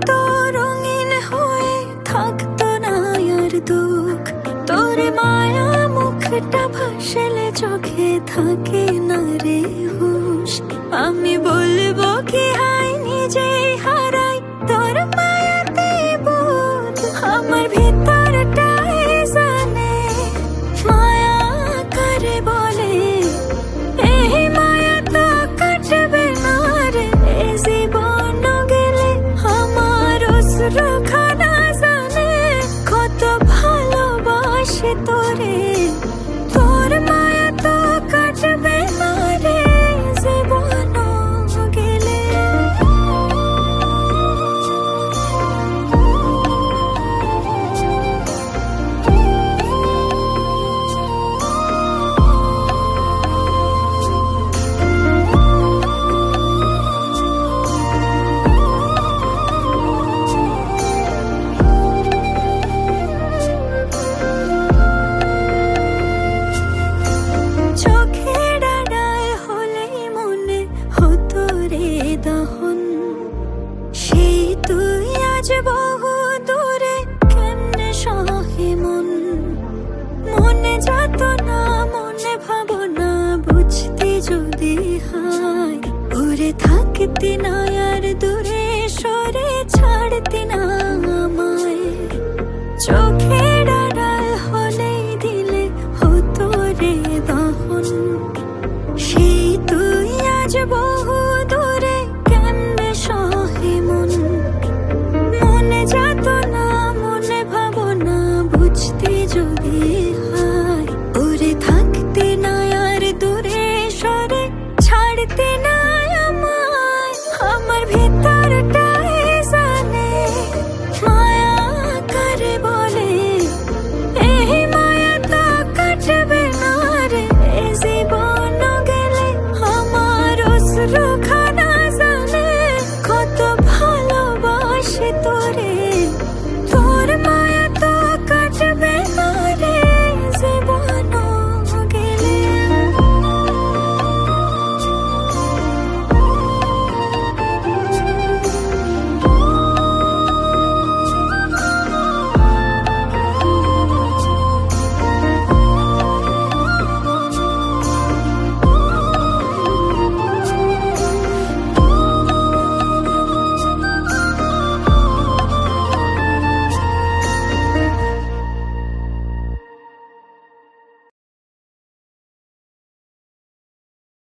তো রঙিন হয়ে থাকতো না আর দুঃখ, তোর মায়া মুখটা ভাসলে চোখে থাকে না রে হুশ। আমি বলবো কি হাই নিজেই হারাই তোর মায়াতে বোধ, আমার ভিতরটাই জানে মায়া করে বলে এই মায়া তো কাটবে না রে জীবন গেলে। আমার অশ্রুখানা জানে কত ভালোবাসি তোরে, তোর মায়া তো কাটবে না রে জীবন গেলে। চোখের আড়াল হলেই মনে হতো রে দহন, সেই তুই আজ বহু দূরে কেমনে সহে মন। মনে যত না মনে ভাবনা বুঝতে যদি হয়, ওরে থাকতে না আর দূরে সরে ছাড়তে না আমায়। চোখের আড়াল হলেই দিলে হতো রে দহন, সেই তুই আজ